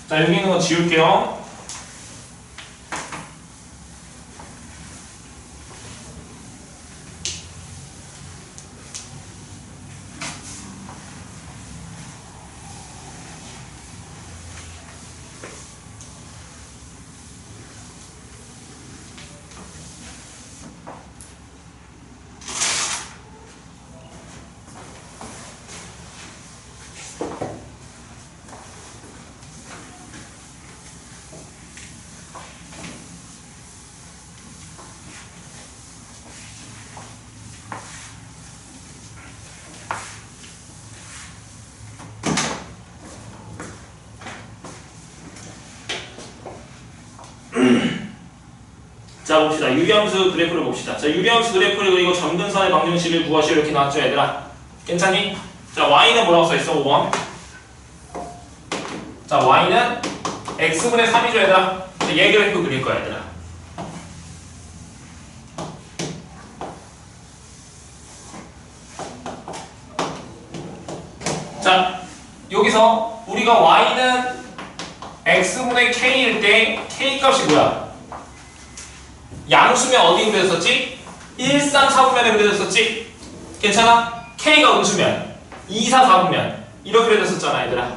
자, 여기 있는 거 지울게요. 자, 봅시다. 유리함수 그래프를 봅시다. 자, 유리함수 그래프를 그리고 점근선의 방정식을 구하시오. 이렇게 나왔죠, 얘들아? 괜찮니? 자, y는 뭐라고 써있어? 5번. 자, y는 x분의 3이죠, 얘들아? 얘 그래프 그릴 거야, 얘들아. 자, 여기서 우리가 y는 x분의 k일 때 k 값이 뭐야? 양수면 어디 그려졌었지? 1, 3, 4분면에 그려졌었지? 괜찮아? K가 음수면 2, 4, 4분면 이렇게 그려졌었잖아, 얘들아.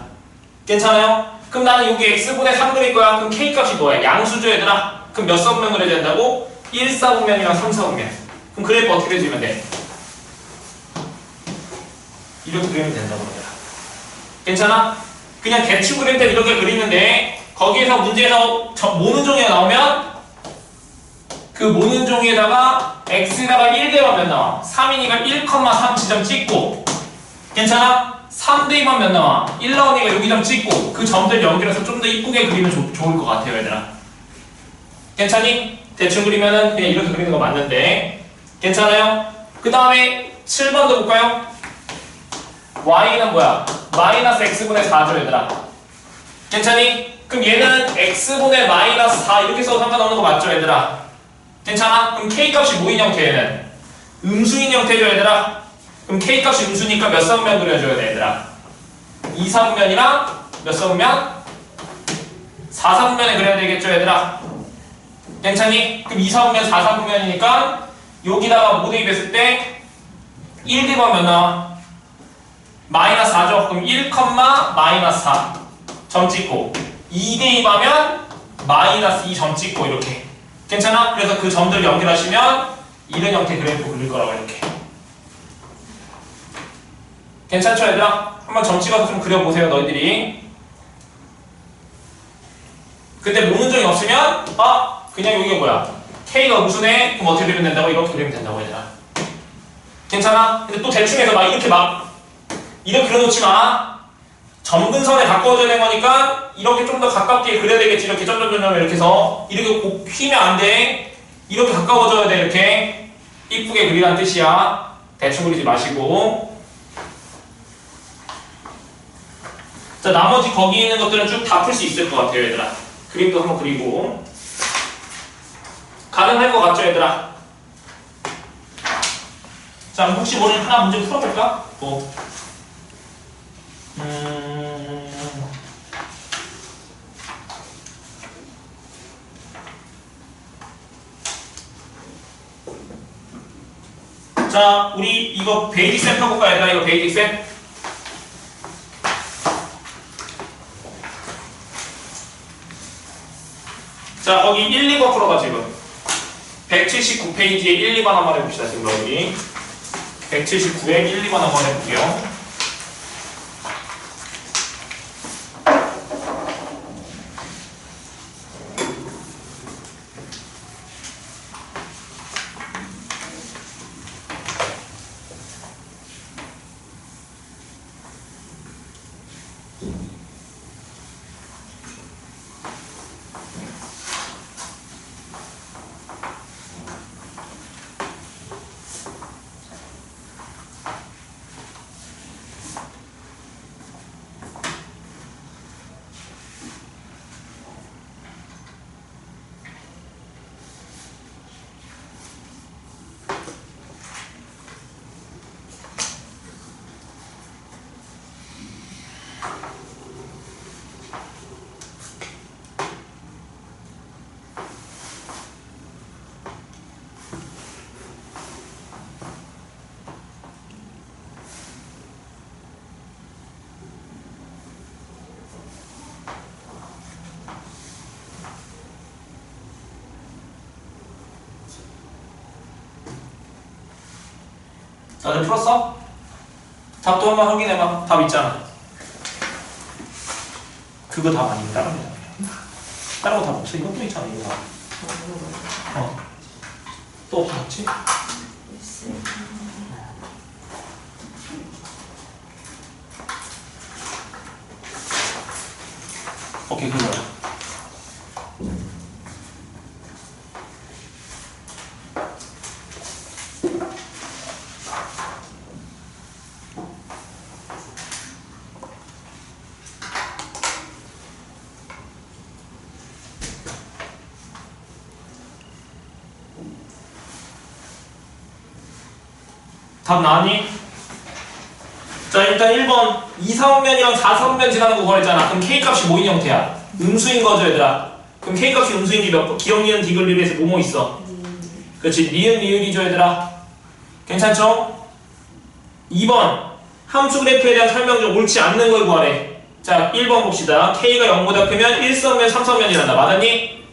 괜찮아요? 그럼 나는 여기 X분의 3 그릴 거야. 그럼 K 값이 뭐야? 양수죠, 얘들아? 그럼 몇 서분면 그려야 된다고? 1, 4분면이랑 3, 4분면. 그럼 그래프 어떻게 그려주면 돼? 이렇게 그리면 된다고, 얘들아. 괜찮아? 그냥 대충 그릴 때 이렇게 그리는데 거기에서 문제에서 모는 종이가 나오면 그 모는 종이에다가 x에다가 1 대입하면 몇 나와? 3이니까 1,3 지점 찍고 괜찮아? 3 대입하면 몇 나와? 1 나오니까 여기 점 찍고 그 점들 연결해서 좀 더 이쁘게 그리면 좋을 것 같아요, 얘들아. 괜찮니? 대충 그리면은 그냥 이렇게 그리는 거 맞는데 괜찮아요? 그 다음에 7번도 볼까요? y는 뭐야? 마이너스 x분의 4죠, 얘들아. 괜찮니? 그럼 얘는 x분의 마이너스 4 이렇게 써도 상관없는 거 맞죠, 얘들아? 괜찮아? 그럼 K값이 뭐인 형태에는? 음수인 형태죠, 얘들아? 그럼 K값이 음수니까 몇 사분면 그려줘야 돼, 얘들아? 2, 4분면이랑 몇 사분면? 4, 4분면에 그려야 되겠죠, 얘들아? 괜찮니? 그럼 2, 4분면, 4, 4분면이니까 여기다가 뭐 대입했을 때 1 대입하면 몇 나와? 마이너스 4죠? 그럼 1, 마이너스 4 점 찍고 2 대입하면 마이너스 2 점 찍고 이렇게 괜찮아? 그래서 그 점들 연결하시면 이런 형태 그래프 그릴 거라고 이렇게. 괜찮죠, 얘들아? 한번 점 찍어서 좀 그려보세요, 너희들이. 근데 모는 점이 없으면 그냥 여기가 뭐야? K가 음수네? 그럼 어떻게 그리면 된다고? 이렇게 그리면 된다고, 얘들아. 괜찮아? 근데 또 대충 해서 이렇게 그려놓지 마. 점근선에 가까워져야 되는 거니까 이렇게 좀 더 가깝게 그려야 되겠지. 이렇게 점점점점 이렇게 해서 이렇게 꼭 휘면 안 돼. 이렇게 가까워져야 돼. 이렇게 이쁘게 그리라는 뜻이야. 대충 그리지 마시고. 자, 나머지 거기 있는 것들은 쭉 다 풀 수 있을 것 같아요, 얘들아. 그림도 한번 그리고 가능할 것 같죠, 얘들아? 자, 혹시 모르는 하나 문제 풀어볼까? 자, 우리 이거 베이직 셈 펴볼까, 얘들아? 이거 베이직 셈? 자, 거기 1, 2번 풀어봐, 지금. 179페이지에 1, 2번 한번 해봅시다, 지금 여기. 179에 1, 2번 한번 해볼게요. 다들 풀었어? 답도 한번 확인해봐. 답 있잖아. 그거 답 아니면 다른 거. 다른 거 답 없어. 이것도 있잖아. 이거 답. 또 없었지? 오케이, 그거야. 답 나왔니? 자, 일단 1번 2사분면이랑 4사분면 지나는 거 구하랬잖아. 그럼 K값이 뭐인 형태야? 음수인 거죠, 얘들아. 그럼 K값이 음수인 게 몇 번? 기억, 니은, 디귿, 리을에서 뭐뭐 있어? 그렇지, 니은, 리을이죠, 얘들아. 괜찮죠? 2번 함수 그래프에 대한 설명 중 옳지 않는 걸 구하래. 자, 1번 봅시다. K가 0보다 크면 1선면, 3선면이란다. 맞았니?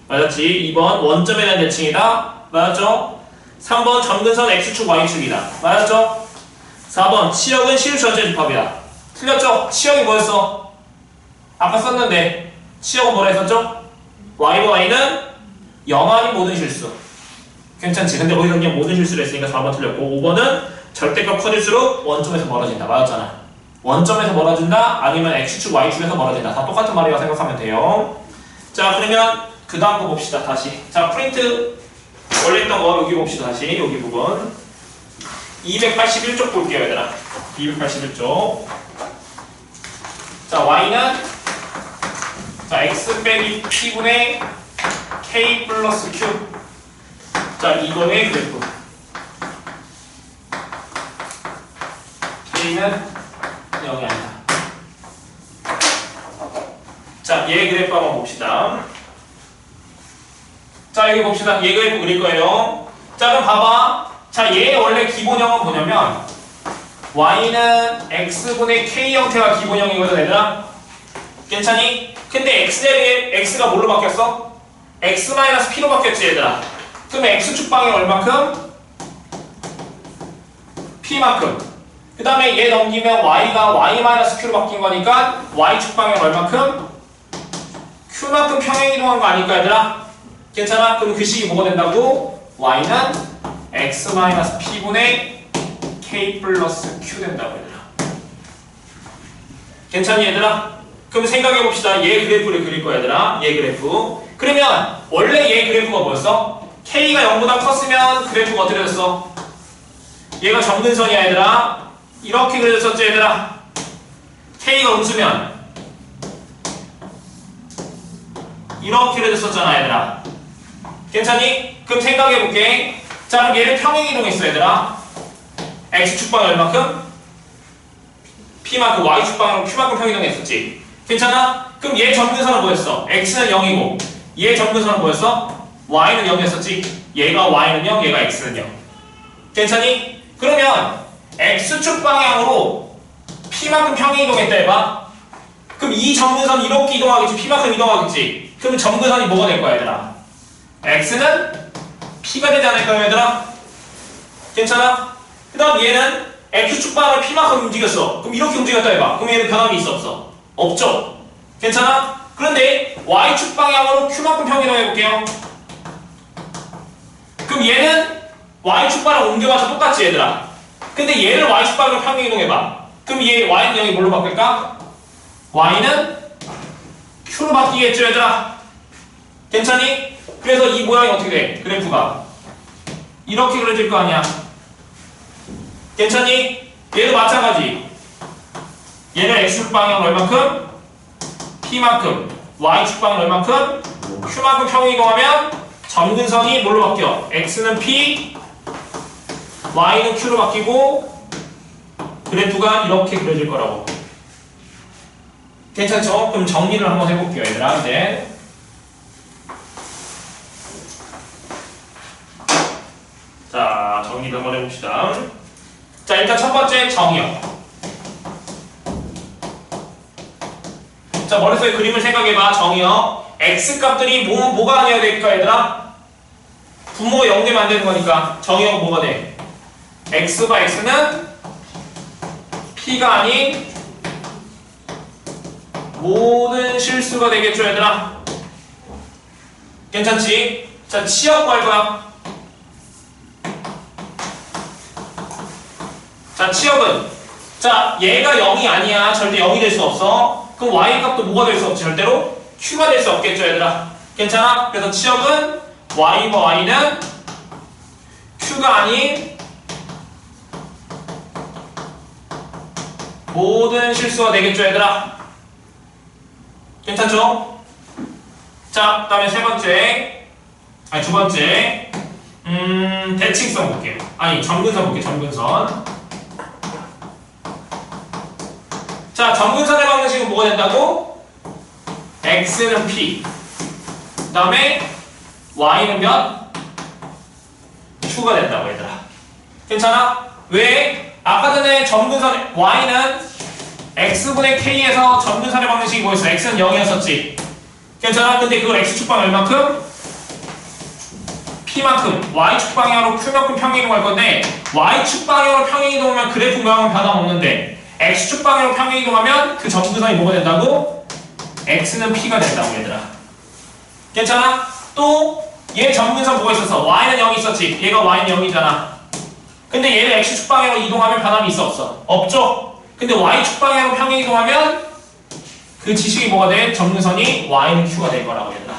맞았지. 2번 원점에 대한 대칭이다. 맞았죠? 3번 점근선 X축, Y축이다. 맞았죠? 4번 치역은 시옷 전체 집합이다. 틀렸죠? 치역이 뭐였어? 아까 썼는데 치역은 뭐라 했었죠? Y와 Y는 영원히 모든 실수. 괜찮지? 근데 거기서 그냥 모든 실수를 했으니까 4번 틀렸고 5번은 절대값 커질수록 원점에서 멀어진다. 맞았잖아. 원점에서 멀어진다 아니면 X축, Y축에서 멀어진다. 다 똑같은 말이라고 생각하면 돼요. 자, 그러면 그 다음 거 봅시다. 다시. 자, 프린트 원래 했던 거 여기 봅시다. 다시 여기 부분 281쪽 볼게요, 얘들아. 281쪽. 자, Y는 자 X 빼기 P분의 K 플러스 Q. 자, 이거의 그래프. K는 0이 아니다. 자, 얘 그래프 한번 봅시다. 자, 여기 봅시다. 얘 그래프 그릴 거예요. 자, 그럼 봐봐. 자, 얘 원래 기본형은 뭐냐면 Y는 X분의 K 형태가 기본형이거든, 얘들아. 괜찮니? 근데 X 자리에 X가 뭘로 바뀌었어? X-P로 바뀌었지, 얘들아. 그럼 X축 방향 얼만큼? P만큼. 그 다음에 얘 넘기면 Y가 Y-Q로 바뀐 거니까 Y축 방향 얼만큼? Q만큼 평행이동한 거 아닐까, 얘들아? 괜찮아? 그럼 그 식이 뭐가 된다고? Y는 X-P분의 K 플러스 Q 된다고, 얘들아. 괜찮니, 얘들아? 그럼 생각해봅시다. 얘 그래프를 그릴 거야, 얘들아. 얘 그래프. 그러면 원래 얘 그래프가 뭐였어? K가 0보다 컸으면 그래프가 어떻게 됐어? 얘가 점근선이야, 얘들아. 이렇게 그려졌었죠, 얘들아. K가 음수면 이렇게 그려졌었잖아, 얘들아. 괜찮니? 그럼 생각해볼게. 자, 그럼 얘를 평행이동했어, 얘들아. X축 방향 얼만큼? P만큼, Y축 방향 Q만큼 평행이동했었지. 괜찮아? 그럼 얘 점근선은 뭐였어? X는 0이고 얘 점근선은 뭐였어? Y는 0이었었지. 얘가 Y는 0, 얘가 X는 0. 괜찮니? 그러면 X축 방향으로 P만큼 평행이동했다 해봐. 그럼 이 점근선이 이렇게 이동하겠지. P만큼 이동하겠지. 그럼 점근선이 뭐가 될 거야, 얘들아? X는 P가 되지 않을까요, 얘들아? 괜찮아? 그 다음 얘는 X축 방향을 P만큼 움직였어. 그럼 이렇게 움직였다 해봐. 그럼 얘는 변함이 있어, 없어? 없죠? 괜찮아? 그런데 Y축 방향으로 Q만큼 평행이동해볼게요. 그럼 얘는 Y축 방향을 옮겨봐서 똑같지, 얘들아? 근데 얘를 Y축 방향으로 평행이동해봐. 그럼 얘 Y는 0이 뭘로 바뀔까? Y는 Q로 바뀌겠죠, 얘들아? 괜찮니? 그래서 이 모양이 어떻게 돼? 그래프가 이렇게 그려질 거 아니야. 괜찮니? 얘도 마찬가지. 얘는 X축 방향 얼만큼? P만큼. Y축 방향 얼만큼? Q만큼 평행이동하면 점근선이 뭘로 바뀌어? X는 P, Y는 Q로 바뀌고 그래프가 이렇게 그려질 거라고. 괜찮죠? 그럼 정리를 한번 해볼게요, 얘들아. 이제 자, 정리를 한번 해봅시다. 자, 일단 첫 번째 정의요. 자, 머릿속에 그림을 생각해봐. 정의요. X값들이 뭐가 아니어야 될까, 얘들아? 분모가 0되면 안 되는 거니까 정의어가 뭐가 돼? x바 x는 p가 아닌 모든 실수가 되겠죠, 얘들아? 괜찮지? 자, 치역 구할 거야. 자, 치역은 자, 얘가 0이 아니야. 절대 0이 될 수 없어. 그럼 y 값도 뭐가 될 수 없지? 절대로 q가 될 수 없겠죠, 얘들아? 괜찮아? 그래서 치역은 y와 y는 q가 아닌 모든 실수가 되겠죠, 얘들아? 괜찮죠? 자, 그 다음에 세 번째, 아니 두 번째, 대칭성 볼게요. 아니, 점근선 볼게요, 점근선. 자, 점근선의 방정식은 뭐가 된다고? x는 p, 그 다음에 y는 몇? q가 된다고, 얘들아. 괜찮아? 왜? 아까 전에 점근선 y는 x분의 k에서 점근선의 방정식이 뭐였어? x는 0이었었지. 괜찮아? 근데 그걸 x축방 얼만큼? p만큼 y축 방향으로 q만큼 평행이동할 건데 y축 방향으로 평행이동하면 그래프 모양은 변함없는데 x축 방향으로 평행이동하면 그 점근선이 뭐가 된다고? x는 p가 된다고, 얘들아. 괜찮아? 또 얘 점근선 뭐가 있었어? y는 0이 있었지. 얘가 y는 0이잖아. 근데 얘를 x축 방향으로 이동하면 변함이 있어 없어? 없죠? 근데 y축 방향으로 평행 이동하면 그 지식이 뭐가 돼? 점근선이 y는 q가 될 거라고, 얘들아.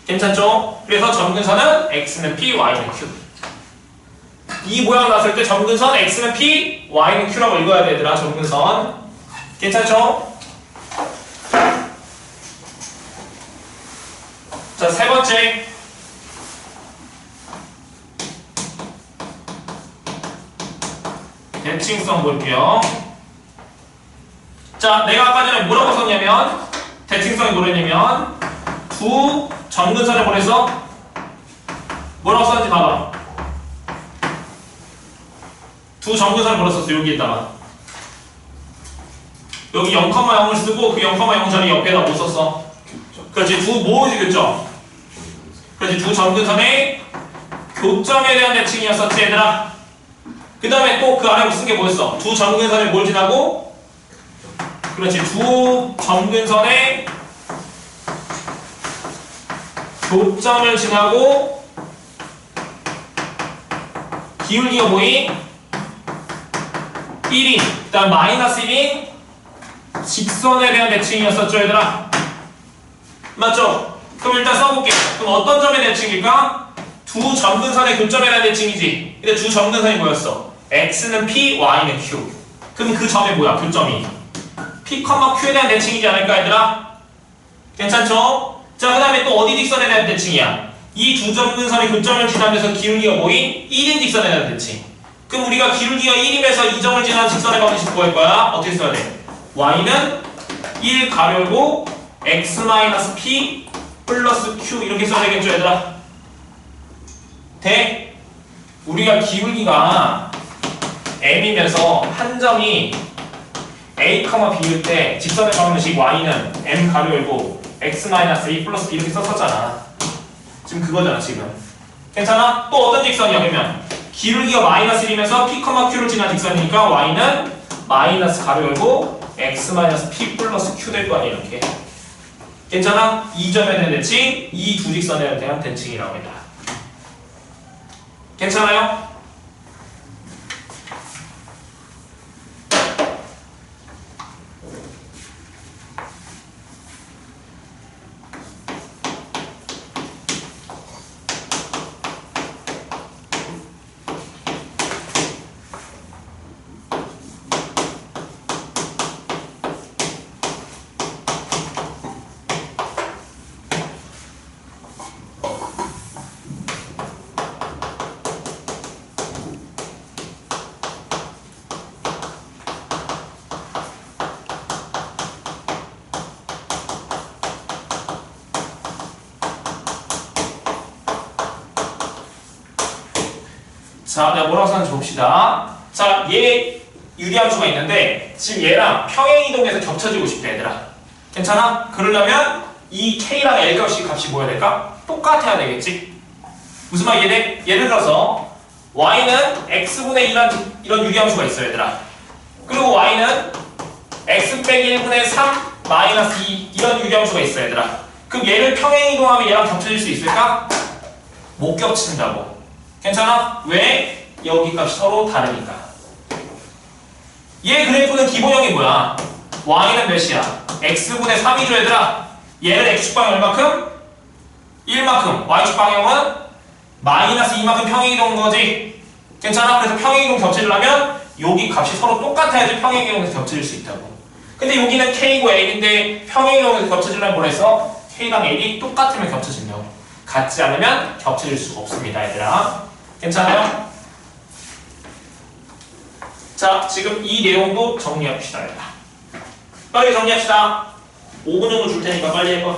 괜찮죠? 그래서 점근선은 x는 p, y는 q. 이 모양 나왔을 때 점근선 x는 p, y는 q라고 읽어야 돼, 얘들아. 점근선. 괜찮죠? 자, 세 번째. 대칭성 볼게요. 자, 내가 아까 전에 뭐라고 썼냐면 대칭성이 뭐랬냐면 두 점근선을 보내서 뭐라고 썼는지 봐봐. 두 점근선을 보냈었어, 여기에다가. 여기 0,0을 쓰고 그 0,0 자리 옆에다 뭐 썼어? 그렇지, 두 뭐 교점. 그렇지, 두 점근선의 교점에 대한 대칭이었었지, 얘들아. 그 다음에 또 그 안에 쓴 게 뭐였어? 두 점근선에 뭘 지나고? 그렇지, 두 점근선의 교점을 지나고 기울기가 뭐인? 1인, 그 다음 마이너스 1인 직선에 대한 대칭이었었죠, 얘들아. 맞죠? 그럼 일단 써볼게요. 그럼 어떤 점의 대칭일까? 두 점근선의 교점에 대한 대칭이지. 근데 두 점근선이 뭐였어? x는 p, y는 q. 그럼 그 점이 뭐야? 교점이 p, q에 대한 대칭이지 않을까, 얘들아? 괜찮죠? 자, 그 다음에 또 어디 직선에 대한 대칭이야? 이 두 점근선의 교점을 지나면서 기울기가 뭐인? 1인 직선에 대한 대칭. 그럼 우리가 기울기가 1이면서 이 점을 지나는 직선의 방정식 뭐 할 거야? 어떻게 써야 돼? y는 1 가려고 x-p 플러스 q 이렇게 써야 되겠죠, 얘들아? 돼? 우리가 기울기가 m이면서 한 점이 a, b일 때 직선의 방정식 y는 m 가로 열고 x-a 플러스 b 이렇게 썼었잖아. 지금 그거잖아, 지금. 괜찮아? 또 어떤 직선이야, 그러면? 기울기가 마이너스 1이면서 p, q를 지난 직선이니까 y는 마이너스 가로 열고 x-p 플러스 q 될 거 아니야, 이렇게. 괜찮아? 이 점에 대한 대칭, 이 두 직선에 대한 대칭이라고 합니다. 괜찮아요? 자, 내가 뭐라고 썼는지 봅시다. 자, 얘 유리함수가 있는데 지금 얘랑 평행이동해서 겹쳐지고 싶다, 얘들아. 괜찮아? 그러려면 이 K랑 L 값이 뭐야 될까? 똑같아야 되겠지? 무슨 말 이해돼? 예를 들어서 y는 x분의 1한 이런 유리함수가 있어요, 얘들아. 그리고 y는 x 빼기 1분의 3 마이너스 2 이런 유리함수가 있어요, 얘들아. 그럼 얘를 평행 이동하면 얘랑 겹쳐질 수 있을까? 못 겹친다고. 괜찮아? 왜? 여기 값이 서로 다르니까. 얘 그래프는 기본형이 뭐야? y는 몇이야? x분의 3이죠, 얘들아. 얘는 x축 방향 얼마큼? 1만큼. y축 방향은 마이너스 2만큼 평행 이동인 거지. 괜찮아? 그래서 평행 이동 겹쳐지려면 여기 값이 서로 똑같아야지 평행 이동에서 겹쳐질 수 있다고. 근데 여기는 k고 l인데 평행 이동에서 겹쳐지려면 뭐라 했어? k랑 l이 똑같으면 겹쳐진다고. 같지 않으면 겹쳐질 수가 없습니다, 얘들아. 괜찮아요? 자, 지금 이 내용도 정리합시다, 얘들아. 빨리 정리합시다. 5분 정도 줄 테니까 빨리 해봐.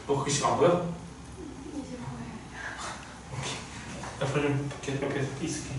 너 글씨가 안 보여? 이제 보여요. 오케이. 옆에 좀 옆에 있을게.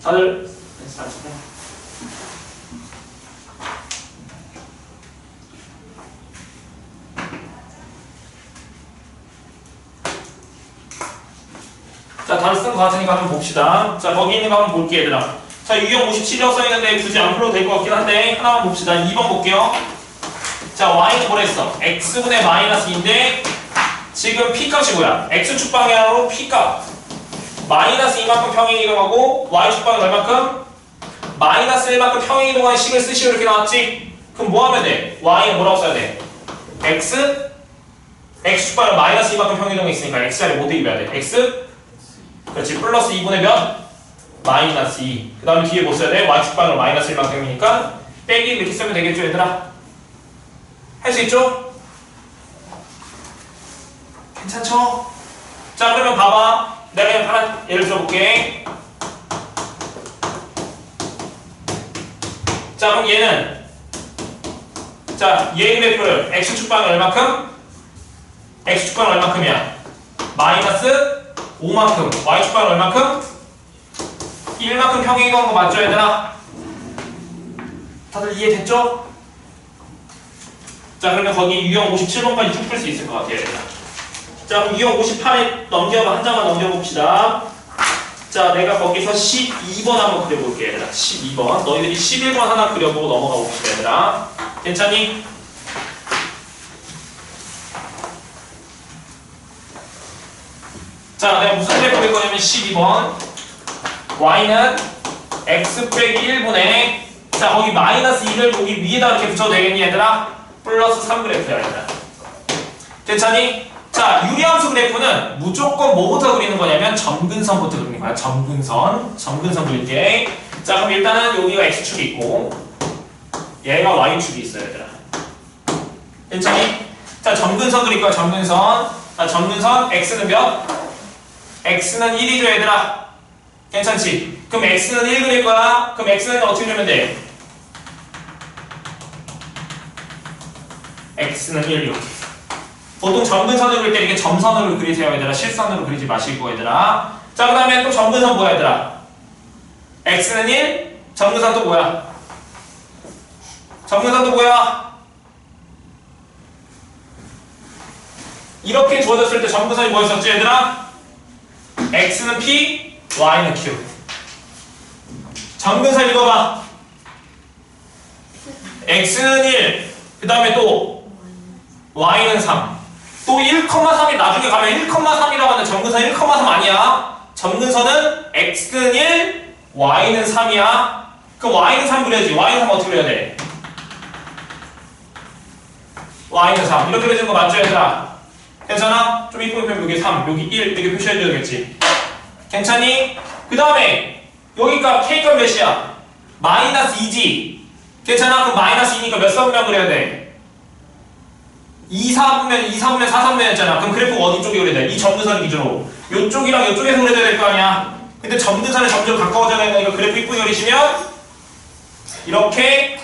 다들 잘 치네. 자, 다들 쓴 거 같으니까 한번 봅시다. 자, 거기 있는 거 한번 볼게, 얘들아. 자, 유형 57이라고 써있는데 굳이 안 풀어도 될 것 같긴 한데 하나만 봅시다. 2번 볼게요. 자, y는 뭐랬어? x분의 마이너스 2인데 지금 p값이 뭐야? x축 방향으로 p값 마이너스 2만큼 평행 이동하고 y축 방향 얼마큼? 마이너스 1만큼 평행 이동하는 식을 쓰시오 이렇게 나왔지? 그럼 뭐 하면 돼? y는 뭐라고 써야 돼? x축 방향 마이너스 2만큼 평행 이동했으니까 x자리 못 대입해야 돼. x 그렇지 플러스 2분의 몇? 마이너스 2. 그 다음에 뒤에 뭐 써야 돼? y축 방향 마이너스 1만큼이니까 빼기 이렇게 쓰면 되겠죠 얘들아? 할 수 있죠? 괜찮죠? 자 그러면 봐봐. 내가 그냥 하나 예를 들어볼게. 자 그럼 얘는 자 얘의 그래프를 x축 방향 얼마큼? x축 방향 얼마큼이야? 마이너스 5만큼. y축 방향 얼마큼? 1만큼 평행 이동한 거 맞죠 얘들아? 다들 이해됐죠? 자 그러면 거기 유형 57번까지 쭉 풀 수 있을 것 같아요 얘들아. 자 그럼 유형 58에 한 장만 넘겨봅시다. 자 내가 거기서 12번 한번 그려볼게 얘들아. 12번 너희들이 11번 하나 그려보고 넘어가 봅시다 얘들아. 괜찮니? 자 내가 무슨 그래프 그릴 거냐면 12번 y는 x 빼기 1분의 자 거기 마이너스 2를 여기 위에다 이렇게 붙여도 되겠니 얘들아? 플러스 3그래프야 얘들아. 괜찮니? 자 유리함수 그래프는 무조건 뭐부터 그리는 거냐면 점근선부터 그리는 거야. 점근 그릴게. 자 그럼 일단은 여기가 x축이 있고 얘가 y축이 있어요 얘들아. 괜찮니? 자 점근선 그릴 거야. 점근선. 자 점근선 x는 몇? x는 1이죠 얘들아. 괜찮지? 그럼 x는 1 그릴 거야. 그럼 x는 어떻게 그리면 돼? x는 1 이렇게. 보통 점근선을 그릴 때 이렇게 점선으로 그리세요 얘들아. 실선으로 그리지 마시고 얘들아. 자 그 다음에 또 점근선 뭐야 얘들아? x는 1 점근선 또 뭐야? 점근선 또 뭐야? 이렇게 주어졌을 때 점근선이 뭐였었지 얘들아? x는 p y는 q. 점근선 읽어봐. x는 1 그 다음에 또 y는 3 또 1,3이 나중에 가면 1,3이라고 하는데 점근선 1,3 아니야. 점근선은 x는 1 y는 3이야. 그럼 y는 3 그려야지. y는 3 어떻게 그려야 돼? y는 3 이렇게 그려지는 거 맞죠 얘들아? 괜찮아? 좀 이쁘게 표현 여기 3 여기 1 이렇게 표시해줘야겠지. 괜찮니? 그 다음에 여기가 k값 몇이야? 마이너스 2지. 괜찮아? 그럼 마이너스 2니까 몇 사분면 그려야 돼? 2, 4분면, 4사분면이었잖아. 그럼 그래프가 어디 쪽에 그려야 돼? 이 점근선 기준으로. 요쪽이랑 요쪽에서 그려야 될 거 아니야? 근데 점근선에 점점 가까워져 가는 거니까 그래프 이쁘게 그리시면 이렇게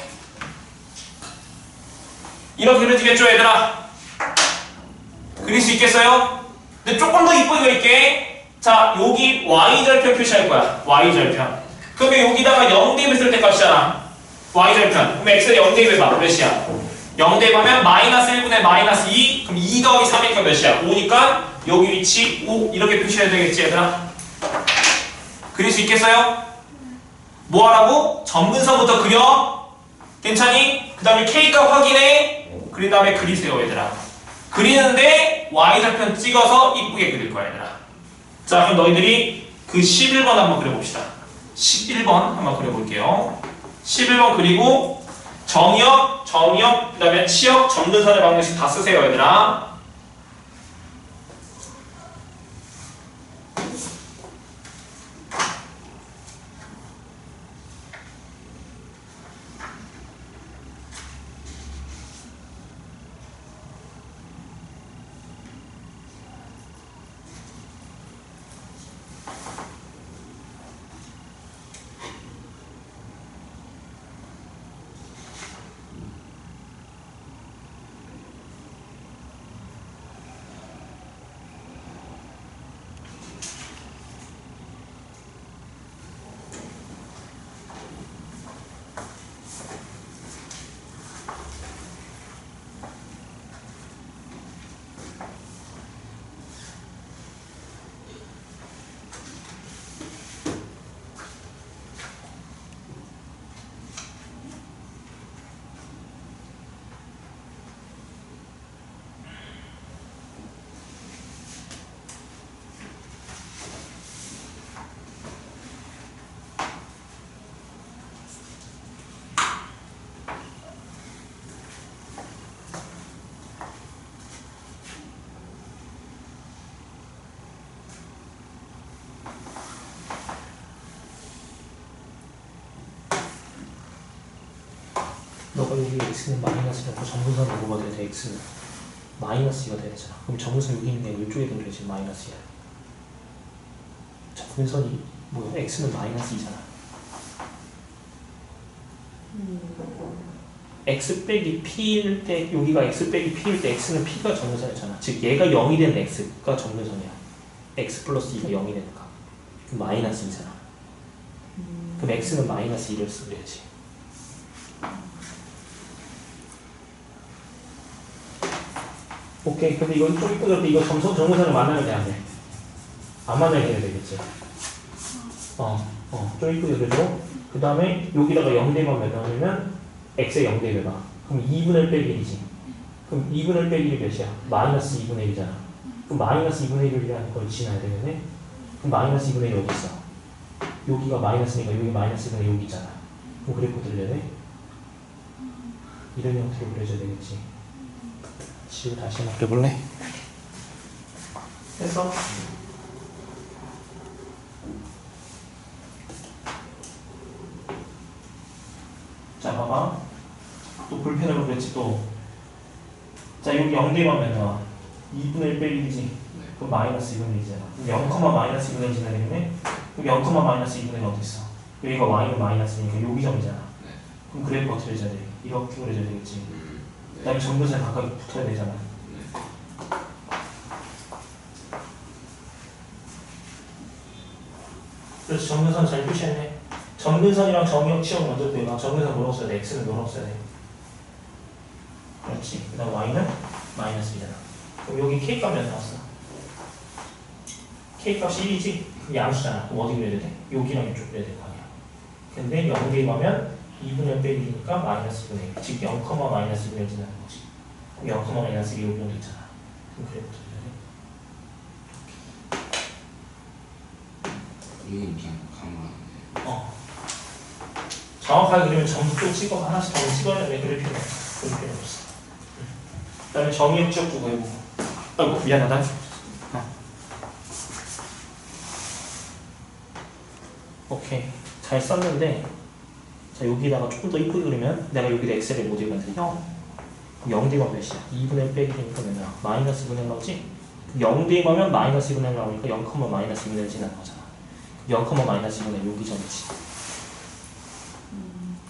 그려지겠죠 얘들아? 그릴 수 있겠어요? 근데 조금 더 이쁘게 그릴게. 자 여기 y절편 표시할 거야. y절편. 그러면 여기다가 0 대입했을 때 값이잖아. y절편. 그럼 x에 0 대입해봐. 몇이야? 0 대입하면 마이너스 1분의 마이너스 2 그럼 2 더하기 3이니까 몇이야? 5니까 여기 위치 5 이렇게 표시해야 되겠지 얘들아? 그릴 수 있겠어요? 뭐 하라고? 점근선부터 그려. 괜찮니? 그 다음에 k값 확인해. 그린 다음에 그리세요 얘들아. 그리는데 y절편 찍어서 이쁘게 그릴 거야 얘들아. 자 그럼 너희들이 그 11번 한번 그려봅시다. 11번 한번 그려볼게요. 11번 그리고 정의역, 그 다음에 치역, 점근선의 방정식 다 쓰세요 얘들아. 너가 여기 x는 마이너스라고 점근선을 뭐가 돼야 돼? x는 마이너스 2가 돼야 되잖아. 그럼 점근선 여기 있는 게 이쪽에 있는 게 지금 마이너스 2야. 점근선이 뭐야? x는 마이너스 2잖아. x 빼기 p일 때 여기가 x 빼기 p일 때 x는 p가 점근선이잖아. 즉 얘가 0이 되는 x가 점근선이야. x 플러스 2가 0이 되니까 그럼 마이너스 2잖아. 그럼 x는 마이너스 2를 쓰야지. 오케이. 근데 이거 좀 이쁘게 이거 점근선을 만나면 돼, 안 돼? 안 만나게 해야 되겠지. 좀 이쁘게 그려줘. 그 다음에 여기다가 0대만 매너면 x에 0대 매봐. 그럼 2분의 1 빼기 1이지. 그럼 2분의 1 빼기 1이 몇이야? 마이너스 2분의 1이잖아. 그럼 마이너스 2분의 1이라는 걸 지나야 되겠네? 그럼 마이너스 2분의 1이 어디 있어? 여기가 마이너스니까 여기 마이너스 2분의 1 여기 있잖아. 그럼 그래프 들려야 돼? 이런 형태로 그려줘야 되겠지. 지우 다시 한번 그려볼래? 했어? 자, 봐봐. 또 불펜으로 그랬지, 또. 자, 여기 0대만 매너와 2분의 1 빼기 1이지. 그럼 마이너스 2분의 1이잖아. 0, 마이너스 2분의 1 지나야 되겠네? 그럼 0, 마이너스 2분의 1 어디 있어? 여기가 y는 마이너스니까 여기 점이잖아. 그럼 그래프 어떻게 그려줘야 돼? 이렇게 그려줘야 되겠지. 그 다음에 점근선에 가까이 붙어야 되잖아. 그래서 점근선 잘 표시했네. 점근선이랑 정의역 치역 먼저 구해봐. 점근선 뭐라고 써야 돼? x는 뭐라고 써야 돼? 그렇지. 그 다음 y는 마이너스이잖아. 그럼 여기 k 값 몇 나왔어? k 값이 1이지? 그게 양수잖아. 그럼 어디 그려야 돼? 여기랑 이쪽 그려야 될 거 아니야. 근데 0대 가면 2분의 1 빼기 1이니까 마이너스 2분의 1. 즉 0, 마이너스 2분의 1 지나는 거지. 그럼 0, 마이너스 1이 여기 정도 있잖아. 그럼 그래프 이건 그냥 강화하네. 정확하게 그리면 점수 또 찍어서 하나씩 더 찍어야 돼. 그럴 필요 없어. 그럴 필요 없어. 그 다음에 정의역 지역도 구해보고. 아이고 미안하다. 오케이. 잘 썼는데 자 여기다가 조금 더 이쁘게 그리면 내가 여기다 엑셀을 못 읽었는데 0대가 몇이야? 2분의 1 빼기 되니까 몇 나와? 마이너스 2분의 1 나오지? 0대 가면 마이너스 2분의 1 나오니까 0, 마이너스 2분의 1 지나는 거잖아. 0, 마이너스 2분의 1 여기 점이지.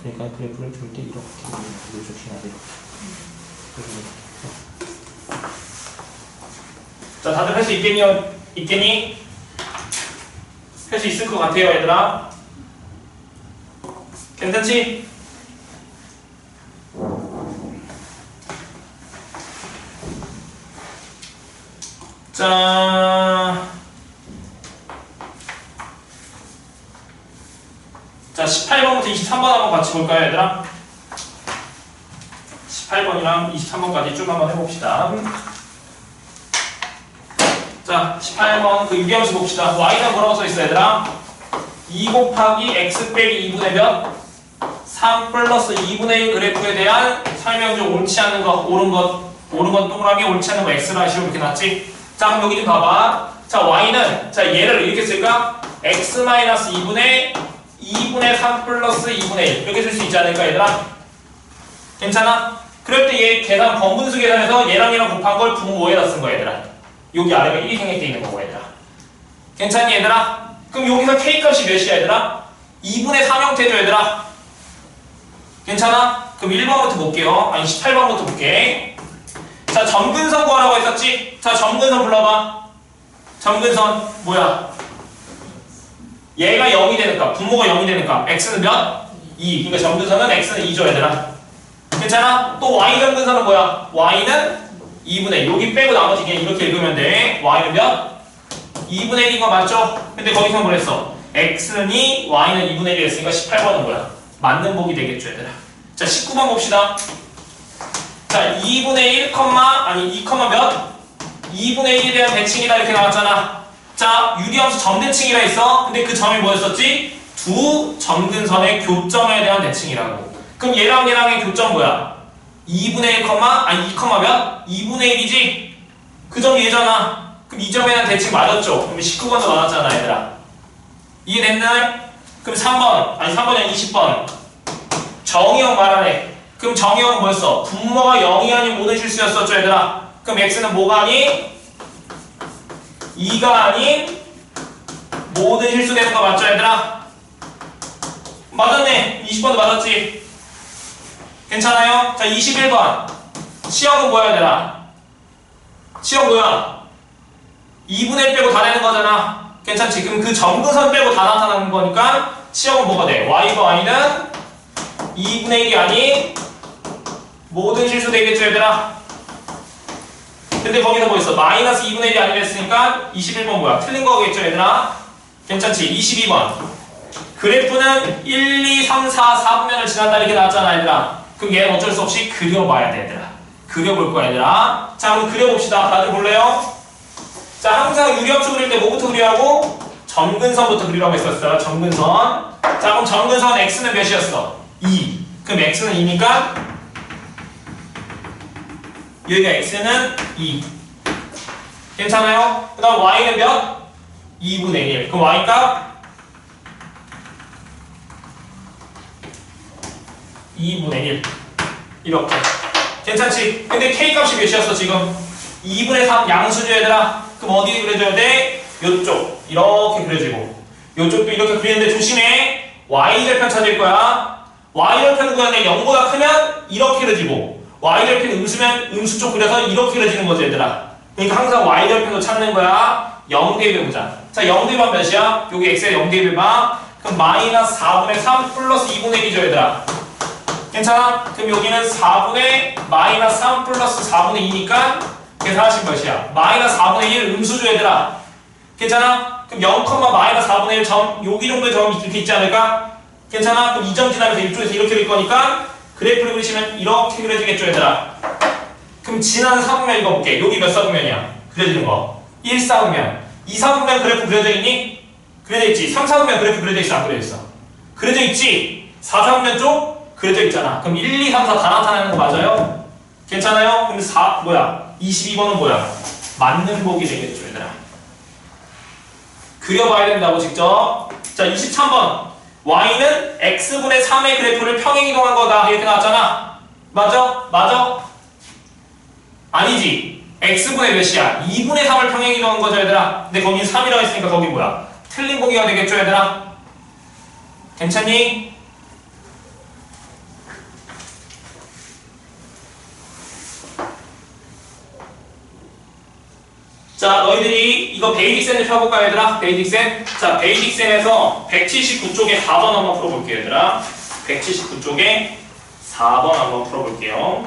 그러니까 그래프를 줄 때 이렇게 조심해야 돼. 자, 다들 할 수 있겠니? 할 수 있을 것 같아요, 얘들아. 괜찮지? 자, 18번부터 23번 한번 같이 볼까요, 얘들아? 18번이랑 23번까지 쭉 한번 해봅시다. 자, 18번 그 유리함수 봅시다. y는 뭐라고 써있어, 얘들아? 2 곱하기 x 빼기 2분의 몇? 3 플러스 2분의 1 그래프에 대한 설명 중 옳지 않은 것, 옳은 건 동그라미, 옳지 않은 거 x라 식으로 이렇게 놨지? 자, 그럼 여기 좀 봐봐. 자, y는, 자, 얘를 이렇게 쓸까? x 2분의 2분의 3 플러스 2분의 1 이렇게 쓸 수 있지 않을까, 얘들아? 괜찮아? 그럴 때 얘 계산, 번분수 계산해서 얘랑 곱한 걸 분모에다 쓴 거야, 얘들아. 여기 아래가 1이 생략되어 있는 거고, 얘들아. 괜찮니, 얘들아? 그럼 여기서 k값이 몇이야, 얘들아? 2분의 3 형태죠, 얘들아? 괜찮아? 그럼 1번부터 볼게요. 아니, 18번부터 볼게. 자, 점근선 구하라고 했었지? 자, 점근선 불러봐. 점근선, 뭐야? 얘가 0이 되니까, 분모가 0이 되니까, x는 몇? 2. 그러니까 점근선은 x는 2죠, 얘들아. 괜찮아? 또 y 점근선은 뭐야? y는 2분의 1. 여기 빼고 나머지 그냥 이렇게 읽으면 돼. y는 몇? 2분의 1인 거 맞죠? 근데 거기서 뭘 했어? x는 2, y는 2분의 1이 했으니까 18번은 뭐야? 맞는 복이 되겠죠, 얘들아. 자, 19번 봅시다. 자, 2분의 1, 아니 2, 몇? 2분의 1에 대한 대칭이다 이렇게 나왔잖아. 자, 유리함수 점대칭이라 했어. 근데 그 점이 뭐였었지? 두 점근선의 교점에 대한 대칭이라고. 그럼 얘랑의 교점 뭐야? 2분의 1, 아니 2, 몇? 2분의 1이지? 그 점이 얘잖아. 그럼 이 점에 대한 대칭 맞았죠? 그럼 19번도 맞았잖아, 얘들아. 이해됐나? 그럼 3번, 아니 3번이 아니라 20번. 정의역 말하네. 그럼 정의형은 뭐였어? 분모가 0이 아닌 모든 실수였었죠 얘들아. 그럼 x는 뭐가 아닌? 2가 아닌 모든 실수 되는 거 맞죠 얘들아? 맞았네. 20번도 맞았지? 괜찮아요? 자 21번 치역은 뭐야 얘들아? 치역 뭐야? 2분의 1 빼고 다 되는 거잖아. 괜찮지? 그럼 그 점근선 빼고 다 나타나는 거니까 치역은 뭐가 돼? y가 y는 2분의 1이 아닌 모든 실수 되겠죠 얘들아? 근데 거기서 뭐 있어? 마이너스 2분의 1이 아니라 했으니까 21번 뭐야? 틀린 거겠죠 얘들아? 괜찮지? 22번 그래프는 1, 2, 3, 4, 4분면을 지난다 이렇게 나왔잖아 얘들아. 그럼 얘는 어쩔 수 없이 그려봐야 돼 얘들아. 그려볼 거야 얘들아. 자 그럼 그려봅시다. 다들 볼래요? 자 항상 유리함수 그릴 때 뭐부터 그리라고? 점근선부터 그리라고 했었어요. 점근선. 자 그럼 점근선 x는 몇이었어? 2. 그럼 x는 2니까 여기가 x는 2. 괜찮아요? 그 다음 y는 몇? 2분의 1. 그럼 y값? 2분의 1. 이렇게. 괜찮지? 근데 k값이 몇이었어 지금? 2분의 3 양수죠 얘들아. 그럼 어디 그려줘야 돼? 요쪽. 이렇게 그려지고. 요쪽도 이렇게 그리는데 조심해. y절편 찾을 거야. y절편은 구하는데 0보다 크면 이렇게 그려지고 y절편 음수면 음수 쪽 그려서 이렇게 그려지는 거지 얘들아. 그러니까 항상 y절편도 찾는 거야. 0 대입해보자. 자 0 대입하면 몇이야? 여기 x에 0 대입해봐. 그럼 마이너스 4분의 3 플러스 2분의 1이죠 얘들아. 괜찮아? 그럼 여기는 4분의 마이너스 3 플러스 4분의 2니까 계산하신 것이야. 마이너스 4분의 1 음수죠 얘들아. 괜찮아? 그럼 0, 마이너스 4분의 1 점 여기 정도의 점이 이렇게 있지 않을까? 괜찮아? 그럼 이 점 지나면서 이쪽에서 이렇게 될 거니까 그래프를 그리시면 이렇게 그려지겠죠 얘들아. 그럼 지난 4분면 읽어볼게. 여기 몇 4분면이야? 그려지는 거 1, 4분면 2, 4분면 그래프 그려져 있니? 그려져 있지. 3, 4분면 그래프 그려져 있어? 안 그려져 있어? 그려져 있지? 4, 4분면 쪽 그려져 있잖아. 그럼 1, 2, 3, 4 다 나타나는 거 맞아요? 괜찮아요? 그럼 22번은 뭐야? 맞는 복이 되겠죠 얘들아. 그려봐야 된다고 직접. 자 23번 y는 x분의 3의 그래프를 평행이동한 거다 이렇게 나왔잖아. 맞아? 맞아? 아니지. x분의 몇이야? 2분의 3을 평행이동한 거죠 얘들아. 근데 거긴 3이라고 했으니까 거기 뭐야? 틀린 보기가 되겠죠 얘들아. 괜찮니? 자 너희들이 이거 베이직센을 펴볼까 얘들아? 베이직센. 자 베이직센에서 179쪽에 4번 한번 풀어볼게요 얘들아. 179쪽에 4번 한번 풀어볼게요.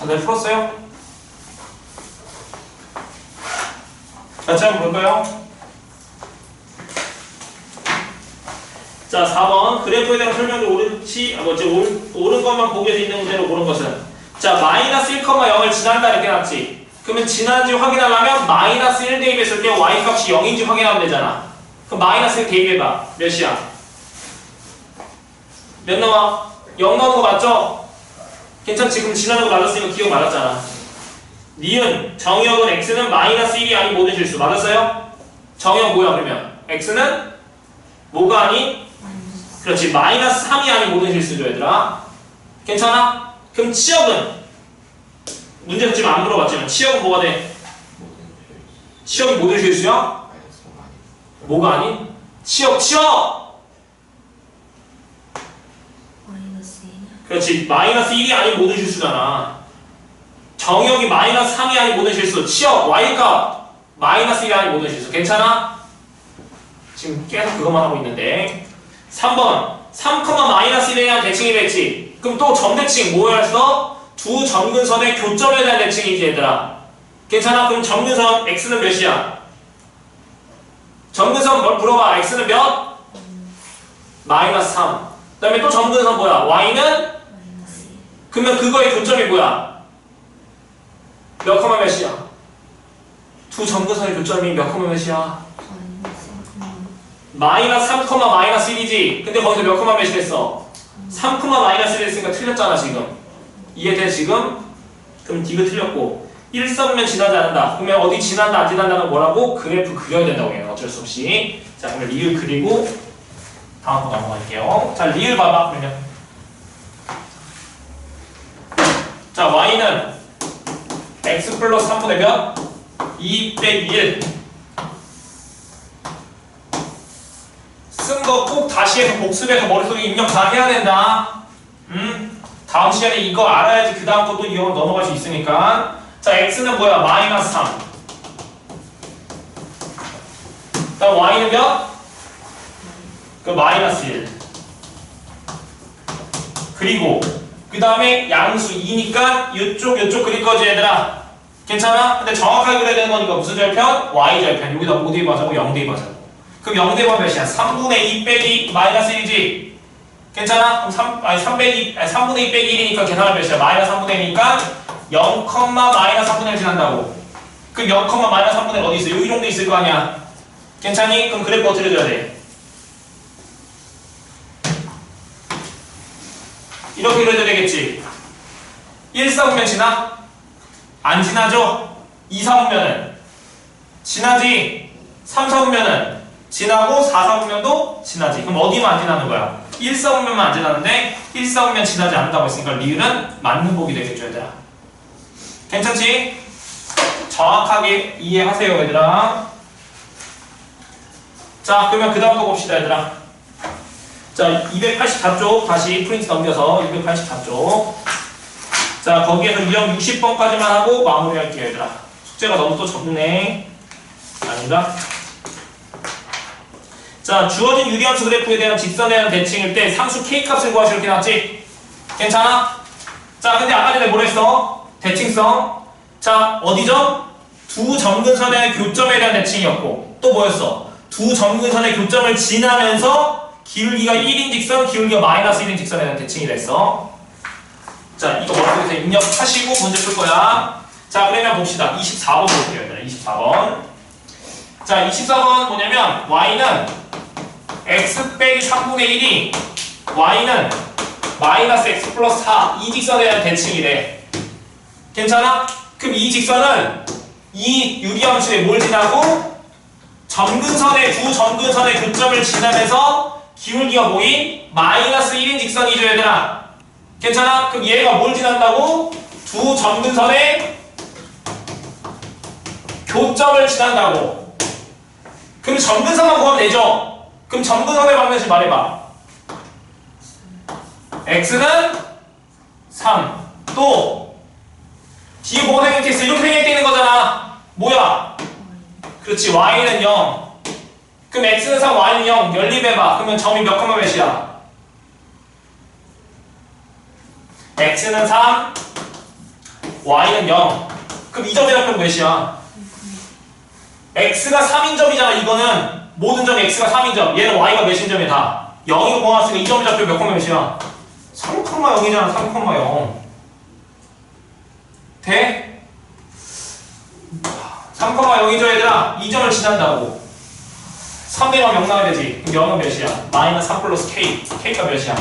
다들 풀었어요? 같이 한번 볼까요? 자 4번 그래프에 대한 설명이 옳지 옳은 것만 보기에서 있는 문제로 고른 것은 자 마이너스 1,0을 지난다 이렇게 놨지. 그러면 지난지 확인하려면 마이너스 1 대입했을 때 y값이 0인지 확인하면 되잖아. 그럼 마이너스 1 대입해봐. 몇이야? 몇 나와? 0 나오는 거 맞죠? 괜찮지? 지금 지나는 거 맞았으니까 기억 맞았잖아. 니은 정의역은 x는 마이너스 1이 아닌 모든 실수 맞았어요? 정의역 뭐야 그러면? x는 뭐가 아닌? 그렇지 마이너스 3이 아닌 모든 실수죠 얘들아. 괜찮아? 그럼 치역은? 문제에서 지금 안 물어봤지만 치역은 뭐가 돼? 치역이 모든 실수야? 뭐가 아닌? 치역! 마이너스 2냐? 그렇지 마이너스 1이 아닌 모든 실수잖아. 정의역이 마이너스 3이 아닌 모든 실수. 치역 y값 마이너스 1이 아닌 모든 실수. 괜찮아? 지금 계속 그것만 하고 있는데 3번 3, 마이너스 1에 대한 대칭이라 했지. 그럼 또 점대칭 뭐였어? 두 점근선의 교점에 대한 대칭이지 얘들아. 괜찮아? 그럼 점근선 x는 몇이야? 점근선 뭘 물어봐. x는 몇? 마이너스 3. 그 다음에 또 점근선 뭐야? y는? 마이너스 2. 그러면 그거의 교점이 뭐야? 몇 컴마 몇이야? 두 점근선의 교점이 몇 컴마 몇이야? 마이너스 3, 마이너스 1이지. 근데 거기서 몇 컴마 몇이 됐어? 3, 마이너스 1 했으니까 틀렸잖아 지금. 이해돼 지금? 그럼 D가 틀렸고 1서면 지나지 않는다. 그러면 어디 지난다 안 지난다는 뭐라고? 그래프 그려야 된다고 해요. 어쩔 수 없이. 자 그러면 리을 그리고 다음 거 넘어갈게요. 자 리을 봐봐 그러면. 자 y는 x 플러스 3분의 몇? 2 빼기 1. 쓴 거 꼭 다시 해서 복습해서 머릿속에 입력 다 해야 된다. 다음 시간에 이거 알아야지 그 다음 것도 이거 넘어갈 수 있으니까. 자 x는 뭐야? 마이너스 3. 그다음 y는 몇? 그 마이너스 1. 그리고 그 다음에 양수 2니까 요쪽 그릴 거지 얘들아. 괜찮아? 근데 정확하게 그려야 되는 거니까 무슨 절편? y절편. 여기다 5 대입하자고 0 대입하자고. 그럼 0 대입하면 몇이야? 3분의 2 빼기 마이너스 1이지? 괜찮아? 그럼 3분의 2 빼기 1이니까 계산하면 몇이야? 마이너스 3분의 1이니까 0, 마이너스 3분의 1 지난다고. 그럼 0, 마이너스 3분의 1 어디 있어? 여기 정도 있을 거 아니야? 괜찮니? 그럼 그래프 어떻게 그려야 돼? 이렇게 그려야 되겠지? 1, 4분면 지나? 안 지나죠? 2, 4분면은 지나지? 3, 4분면은 지나고 4, 4분면도 지나지. 그럼 어디만 안 지나는 거야? 1, 4분면만 안 지나는데 1, 4분면 지나지 않는다고 했으니까 리을은 맞는 복이 되겠죠 얘들아. 괜찮지? 정확하게 이해하세요 얘들아. 자 그러면 그 다음 거 봅시다 얘들아. 자 284쪽 다시 프린트 넘겨서 284쪽. 자 거기에서 유형 60번까지만 하고 마무리할게요 얘들아. 숙제가 너무 또 적네. 아닌가? 자 주어진 유리함수 그래프에 대한 직선에 대한 대칭일 때 상수 K값을 구하시오 이렇게 나왔지? 괜찮아? 자 근데 아까 전에 뭐라 했어? 대칭성. 자 어디죠? 두 점근선의 교점에 대한 대칭이었고 또 뭐였어? 두 점근선의 교점을 지나면서 기울기가 1인 직선, 기울기가 마이너스 1인 직선에 대한 대칭이 됐어. 자 이거 머릿속에서 입력하시고 문제 풀 거야. 자 그러면 봅시다. 24번 볼게요 얘들아. 24번. 자 24번 뭐냐면 y는 x 빼기 3분의 1이 y는 마이너스 x 플러스 4 이 직선에 대한 대칭이래. 괜찮아? 그럼 이 직선은 이 유리함수에 뭘 지나고? 두 점근선의 교점을 지나면서 기울기가 뭐인? 마이너스 1인 직선이죠 얘들아. 괜찮아? 그럼 얘가 뭘 지난다고? 두 점근선의 교점을 지난다고. 그럼 점근선만 구하면 되죠? 그럼 점근선의 방정식 말해봐. x는 3. 또 뒤에 뭐가 생략돼 있어? 이렇게 생략돼 있는 거잖아. 뭐야? 그렇지 y는 0. 그럼 x는 3, y는 0. 연립해봐. 그러면 점이 몇 컴마 몇이야? x는 3, y는 0. 그럼 이 점의 좌표는 몇이야? x가 3인 점이잖아. 이거는 모든 점이 x가 3인 점. 얘는 y가 몇인 점이야 다? 0이고 모았으니까 이 점의 좌표 몇 컴마 몇이야? 3,0이잖아. 3,0. 돼? 3,0이죠 얘들아. 이 점을 지난다고. 3대가 0 나와야 되지. 그럼 0은 몇이야? 마이너스 3 플러스 k. k가 몇이야?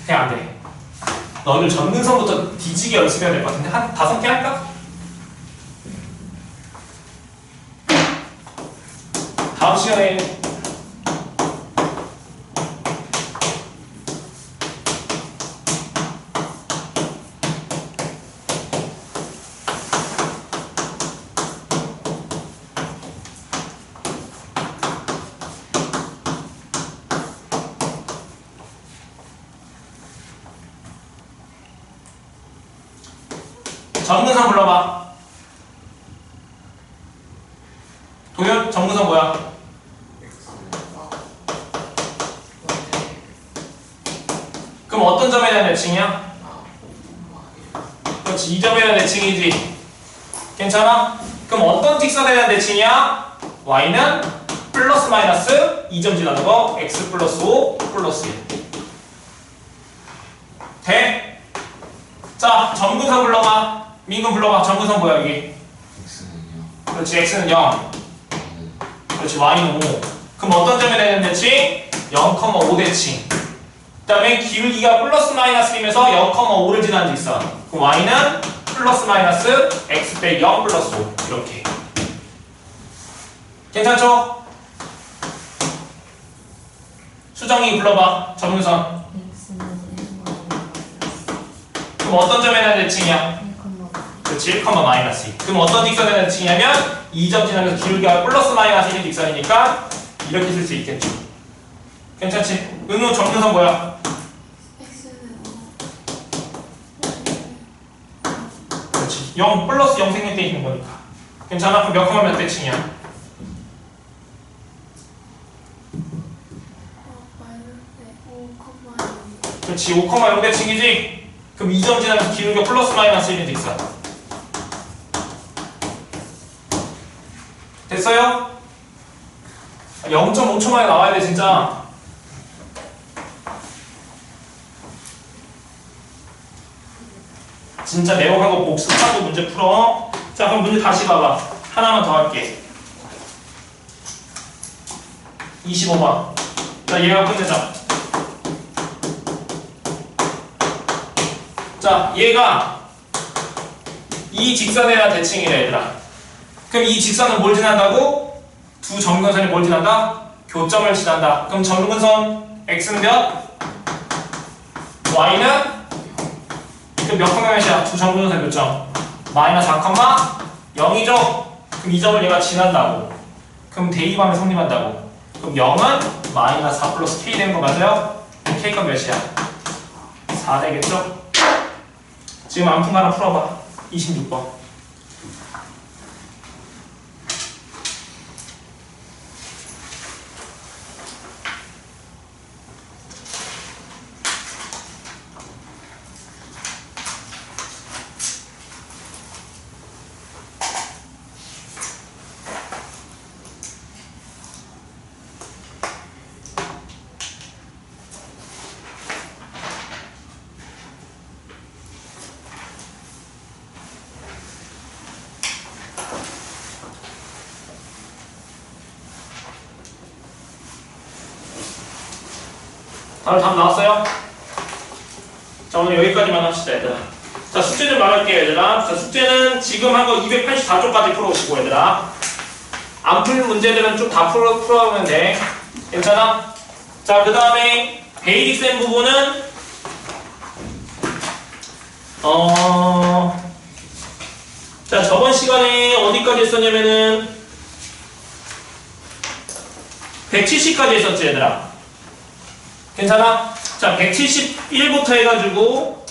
돼, 안 돼? 너희들 전근선부터 뒤지게 연습해야 될 것 같은데 한 5개 할까? 다음 시간에 전근선 불러봐. 도현, 전근선 뭐야? 그럼 어떤 점에 대한 대칭이야? 그렇지, 이 점에 대한 대칭이지. 괜찮아? 그럼 어떤 직선에 대한 대칭이야? y는 플러스 마이너스 2점 지나는 거 x 플러스 5 플러스 1. 돼? 자, 점근선 불러봐. 민근 불러봐. 점근선 뭐야 여기? X는요. 그렇지, x는 0. 그렇지, y는 5. 그럼 어떤 점에 대한 대칭? 0,5 대칭. 그 다음에 기울기가 플러스 마이너스이면서 0,5를 지나는 직선. 그럼 y는 플러스 마이너스 x 빼기 0 플러스 5. 이렇게. 괜찮죠? 수정이 불러봐. 점근선. X는 1, 그럼 어떤 점에 대한 대칭이야? 1, 그렇지, 1, 마이너스 2. 그럼 어떤 직선에 대한 대칭이냐면 2점 지나면서 기울기가 플러스 마이너스 1인 직선이니까 이렇게 쓸 수 있겠죠. 괜찮지? 은우 점근선 뭐야? 그렇지. 0 플러스 0 생길 때 있는 거니까. 괜찮아? 그럼 몇 컴마 몇 대칭이야? 그렇지. 5,0 대칭이지? 그럼 2점 지나면서 기울기가 플러스 마이너스 1인 직선. 됐어요? 0.5초 만에 나와야 돼 진짜. 진짜 내용한 거 복습하고 문제 풀어. 자, 그럼 문제 다시 봐봐. 하나만 더 할게. 25번. 자, 얘가 끝내자. 자, 얘가 이 직선에 대한 대칭이래 얘들아. 그럼 이 직선은 뭘 지난다고? 두 점근선이 뭘 지난다? 교점을 지난다. 그럼 점근선 x는 몇? y는? 그럼 몇 컴마 몇이야? 두 점근선 몇 점? 마이너스 4,0이죠? 그럼 이 점을 얘가 지난다고. 그럼 대입하면 성립한다고. 그럼 0은 마이너스 4 플러스 k 되는 거 맞아요? 그럼 k가 몇이야? 4 되겠죠? 지금 암풍 하나 풀어봐. 26번. 다들 답 나왔어요? 자, 오늘 여기까지만 합시다 얘들아. 자, 숙제 좀 말할게요 얘들아. 자, 숙제는 지금 한 거 284쪽까지 풀어오시고 얘들아. 안 풀린 문제들은 쭉 다 풀어오면 돼. 괜찮아? 자, 그 다음에 베이직센 부분은 자, 저번 시간에 어디까지 했었냐면은 170까지 했었지 얘들아. 괜찮아? 자, 171부터 해가지고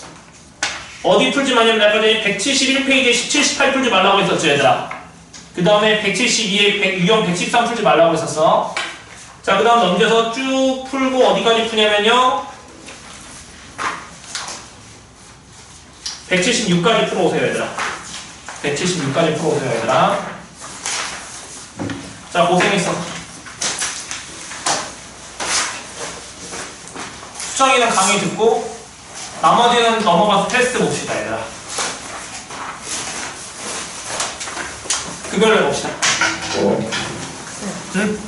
어디 풀지 마냐면 아까 전에 171페이지에 17, 18 풀지 말라고 했었죠 얘들아. 그 다음에 172에 유형 113 풀지 말라고 했었어. 자, 그 다음 넘겨서 쭉 풀고 어디까지 푸냐면요 176까지 풀어오세요 얘들아. 176까지 풀어오세요 얘들아. 자, 고생했어. 수정이는 강의 듣고 나머지는 넘어가서 테스트 봅시다 얘들아. 그걸로 해봅시다. 응?